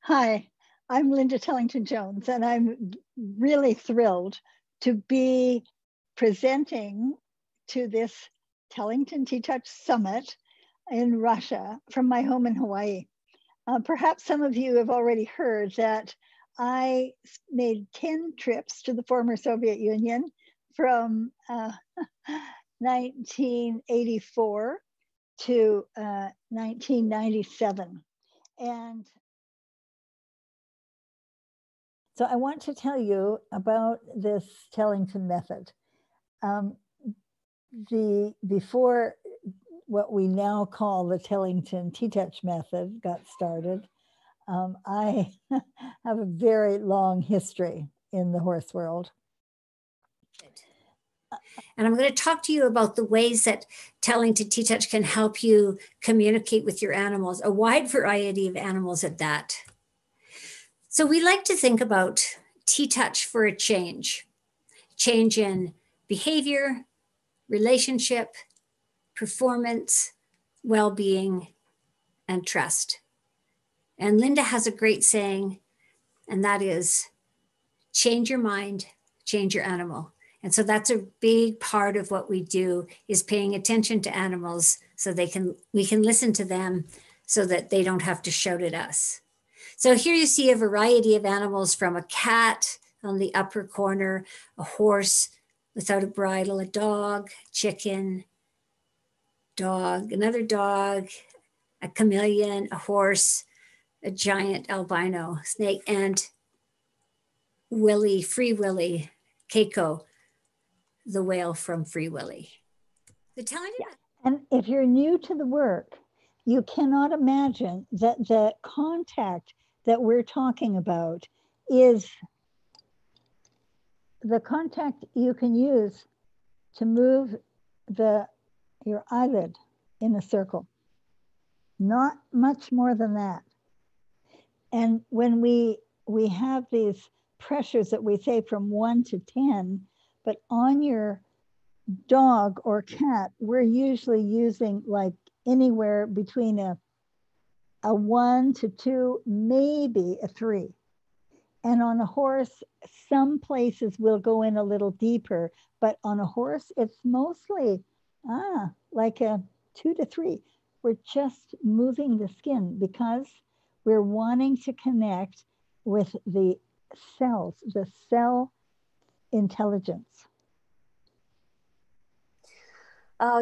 Hi, I'm Linda Tellington-Jones, and I'm really thrilled to be presenting to this Tellington ТиТач Summit in Russia from my home in Hawaii. Perhaps some of you have already heard that I made 10 trips to the former Soviet Union from 1984 to 1997. And so I want to tell you about this Tellington method. Before what we now call the Tellington ТиТач method got started, I have a very long history in the horse world. And I'm going to talk to you about the ways that Tellington ТиТач can help you communicate with your animals, a wide variety of animals at that. So we like to think about ТиТач for a change in behavior, relationship, performance, well-being, and trust. And Linda has a great saying, and that is, change your mind, change your animal. And so that's a big part of what we do, is paying attention to animals so we can listen to them so that they don't have to shout at us. So here you see a variety of animals, from a cat on the upper corner, a horse without a bridle, a dog, chicken, dog, another dog, a chameleon, a horse, a giant albino snake, and Willie, Free Willy, Keiko, the whale from Free Willy. So telling you. And if you're new to the work, you cannot imagine that the contact that we're talking about is the contact you can use to move your eyelid in a circle. Not much more than that. And when we have these pressures that we say from 1 to 10, but on your dog or cat, we're usually using like anywhere between a 1 to 2, maybe a 3. And on a horse, some places will go in a little deeper, but on a horse, it's mostly like a 2 to 3. We're just moving the skin because we're wanting to connect with the cells, the cell intelligence.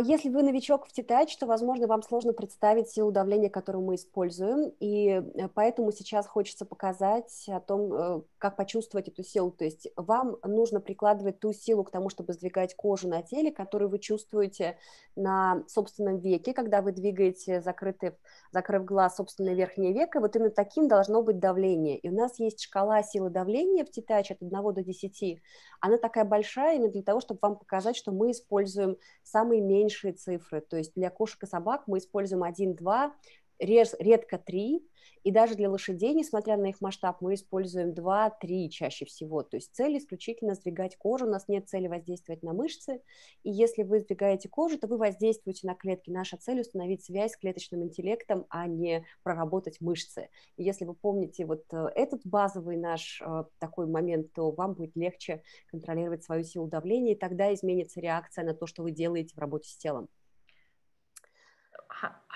Если вы новичок в ТиТач, то, возможно, вам сложно представить силу давления, которую мы используем, и поэтому сейчас хочется показать о том, как почувствовать эту силу. То есть вам нужно прикладывать ту силу к тому, чтобы сдвигать кожу на теле, которую вы чувствуете на собственном веке, когда вы двигаете, закрыв глаз, собственное верхнее веко. Вот именно таким должно быть давление. И у нас есть шкала силы давления в ТиТач от 1 до 10. Она такая большая именно для того, чтобы вам показать, что мы используем самые меньшие цифры. То есть для кошек и собак мы используем 1, 2, редко 3. И даже для лошадей, несмотря на их масштаб, мы используем 2, 3 чаще всего. То есть цель исключительно сдвигать кожу, у нас нет цели воздействовать на мышцы. И если вы сдвигаете кожу, то вы воздействуете на клетки. Наша цель — установить связь с клеточным интеллектом, а не проработать мышцы. И если вы помните вот этот базовый наш такой момент, то вам будет легче контролировать свою силу давления, и тогда изменится реакция на то, что вы делаете в работе с телом.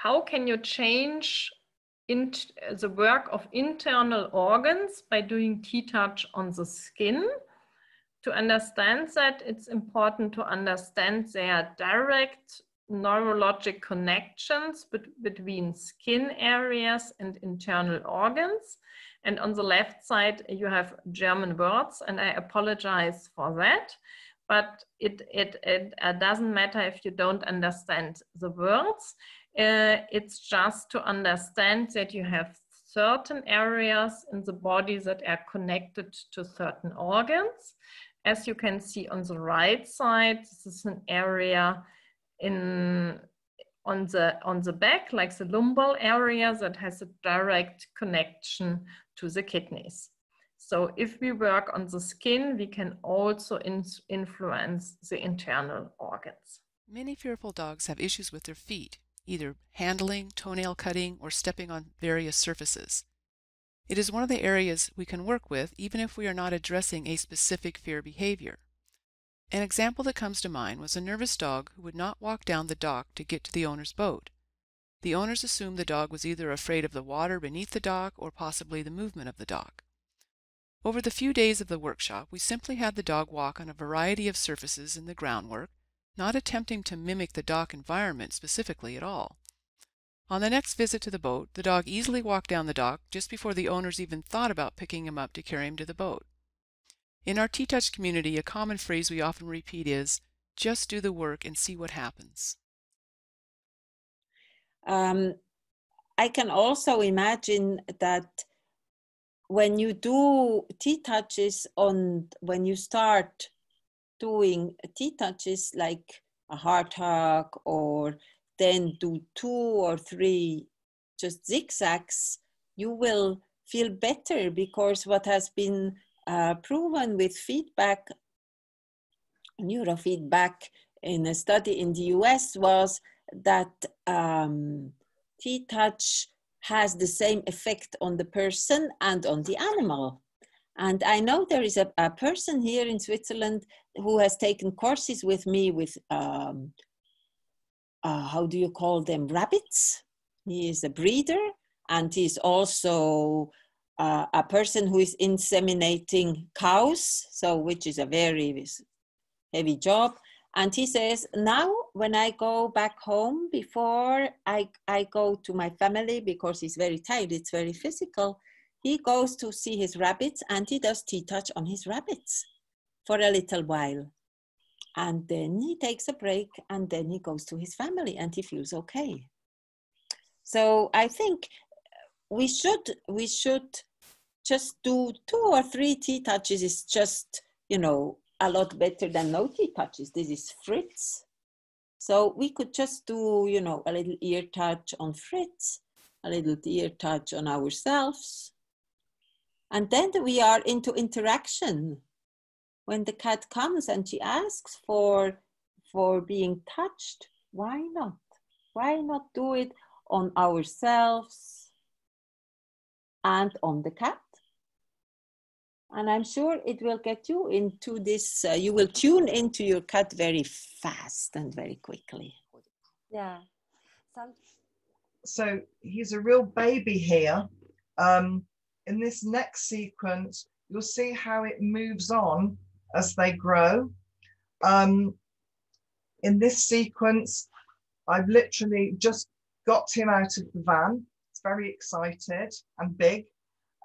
How can you change the work of internal organs by doing ТиТач on the skin? To understand that, it's important to understand their direct neurologic connections between skin areas and internal organs. And on the left side, you have German words, and I apologize for that. But it doesn't matter if you don't understand the words. It's just to understand that you have certain areas in the body that are connected to certain organs. As you can see on the right side, this is an area on the back, like the lumbar area, that has a direct connection to the kidneys. So if we work on the skin, we can also influence the internal organs. Many fearful dogs have issues with their feet, either handling, toenail cutting, or stepping on various surfaces. It is one of the areas we can work with even if we are not addressing a specific fear behavior. An example that comes to mind was a nervous dog who would not walk down the dock to get to the owner's boat. The owners assumed the dog was either afraid of the water beneath the dock or possibly the movement of the dock. Over the few days of the workshop, we simply had the dog walk on a variety of surfaces in the groundwork, not attempting to mimic the dock environment specifically at all. On the next visit to the boat, the dog easily walked down the dock just before the owners even thought about picking him up to carry him to the boat. In our ТиТач community, a common phrase we often repeat is, just do the work and see what happens. I can also imagine that when you do ТиТaches when you start doing ТиТaches like a heart hug or then do 2 or 3 just zigzags, you will feel better, because what has been proven with feedback, neurofeedback in a study in the US was that ТиТaч has the same effect on the person and on the animal. And I know there is a person here in Switzerland who has taken courses with me with, how do you call them, rabbits? He is a breeder, and he's also a person who is inseminating cows, so which is a very heavy job. And he says, now when I go back home, before I go to my family, because he's very tired, it's very physical, he goes to see his rabbits and he does ТиТaч on his rabbits for a little while. And then he takes a break and then he goes to his family and he feels okay. So I think we should just do 2 or 3 ТиТaches is just, you know, a lot better than no ТиТaches. This is Fritz. So we could just do, you know, a little ear touch on Fritz, a little ear touch on ourselves. And then we are into interaction. When the cat comes and she asks for being touched, why not? Why not do it on ourselves and on the cat? And I'm sure it will get you into this, you will tune into your cat very fast and very quickly. Yeah. So he's a real baby here. In this next sequence, you'll see how it moves on as they grow. In this sequence, I've literally just got him out of the van. It's very excited and big.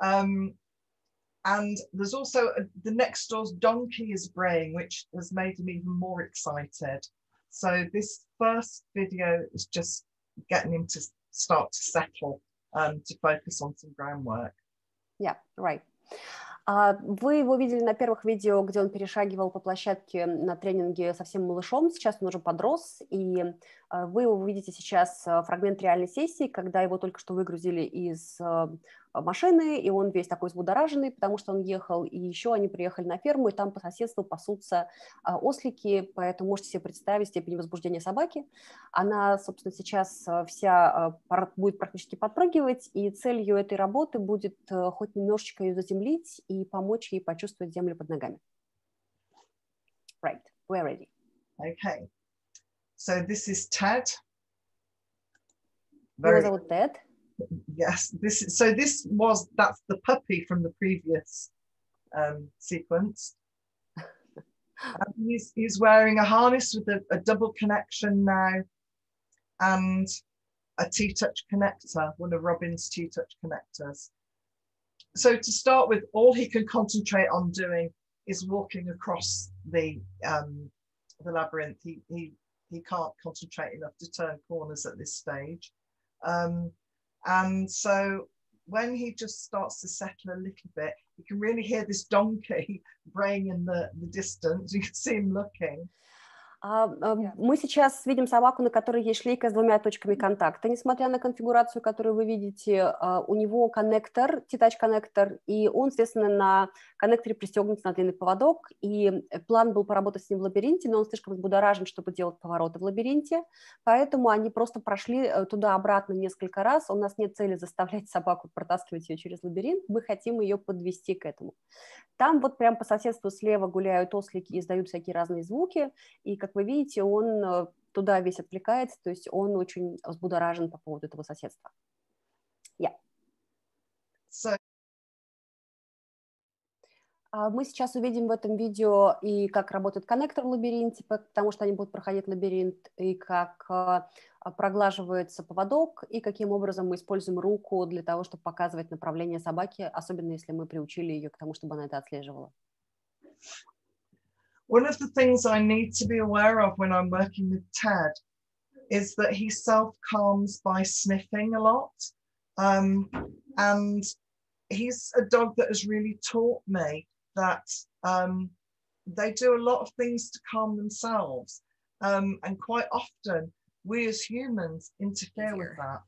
And there's also the next door's donkey is braying, which has made him even more excited. So this first video is just getting him to start to settle, to focus on some groundwork. Yeah, right. Вы его видели на первых видео, где он перешагивал по площадке на тренинге совсем малышом. Сейчас он уже подрос, и вы его увидите сейчас фрагмент реальной сессии, когда его только что выгрузили из машины, и он весь такой взбудораженный, потому что он ехал, и еще они приехали на ферму, и там по соседству пасутся ослики, поэтому можете себе представить степень возбуждения собаки. Она, собственно, сейчас вся будет практически подпрыгивать, и целью этой работы будет хоть немножечко ее заземлить и помочь ей почувствовать землю под ногами. Right, we're ready. Okay, so this is Ted. Его зовут Тед. Yes, that's the puppy from the previous sequence. He's wearing a harness with a double connection now and a ТиТaч connector, one of Robin's ТиТaч connectors. So to start with, all he can concentrate on doing is walking across the labyrinth. He can't concentrate enough to turn corners at this stage. And so when he just starts to settle a little bit, you can really hear this donkey braying in the distance. You can see him looking. Мы сейчас видим собаку, на которой есть шлейка с 2 точками контакта. Несмотря на конфигурацию, которую вы видите, у него коннектор, ТиТач коннектор, и он, естественно, на коннекторе пристегнут на длинный поводок. И план был поработать с ним в лабиринте, но он слишком взбудоражен, чтобы делать повороты в лабиринте. Поэтому они просто прошли туда-обратно несколько раз. У нас нет цели заставлять собаку протаскивать ее через лабиринт. Мы хотим ее подвести к этому. Там вот прям по соседству слева гуляют ослики и издают всякие разные звуки. И, как вы видите, он туда весь отвлекается, то есть он очень взбудоражен по поводу этого соседства. Мы сейчас увидим в этом видео и как работает коннектор в лабиринте, потому что они будут проходить лабиринт, и как проглаживается поводок, и каким образом мы используем руку для того, чтобы показывать направление собаки, особенно если мы приучили ее к тому, чтобы она это отслеживала. One of the things I need to be aware of when I'm working with Ted is that he self-calms by sniffing a lot. And he's a dog that has really taught me that they do a lot of things to calm themselves. And quite often we as humans interfere with that.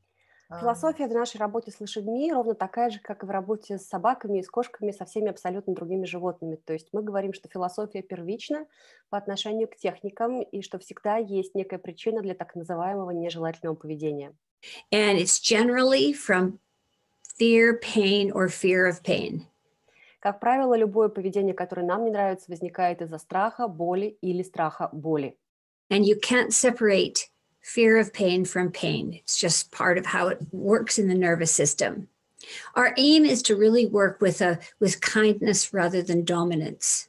Философия в нашей работе с лошадьми ровно такая же, как и в работе с собаками и с кошками, со всеми абсолютно другими животными. То есть мы говорим, что философия первична по отношению к техникам и что всегда есть некая причина для так называемого нежелательного поведения. And it's generally from fear, pain, or fear of pain. Как правило, любое поведение, которое нам не нравится, возникает из-за страха, боли или страха боли. And you can't separate fear of pain from pain. It's just part of how it works in the nervous system. Our aim is to really work with kindness rather than dominance.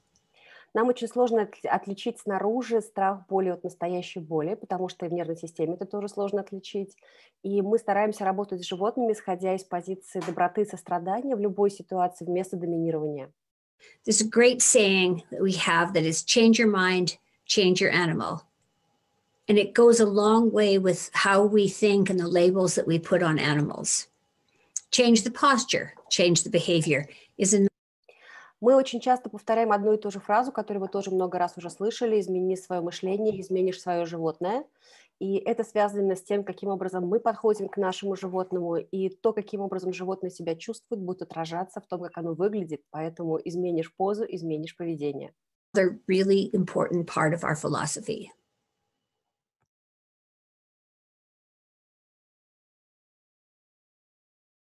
Нам очень сложно отличить снаружи страх боли от настоящей боли, потому что и в нервной системе это тоже сложно отличить. И мы стараемся работать с животными, исходя из позиции доброты и сострадания в любой ситуации вместо доминирования. There's a great saying that we have that is change your mind, change your animal. And it goes a long way with how we think and the labels that we put on animals. Change the posture, change the behavior is a... Мы очень часто повторяем одну и ту же фразу, которую вы тоже много раз уже слышали: измени свое мышление, изменишь свое животное. И это связано с тем, каким образом мы подходим к нашему животному, и то, каким образом животное себя чувствует, будет отражаться в том, как оно выглядит. Поэтому изменишь позу, изменишь поведение. They're really important part of our philosophy.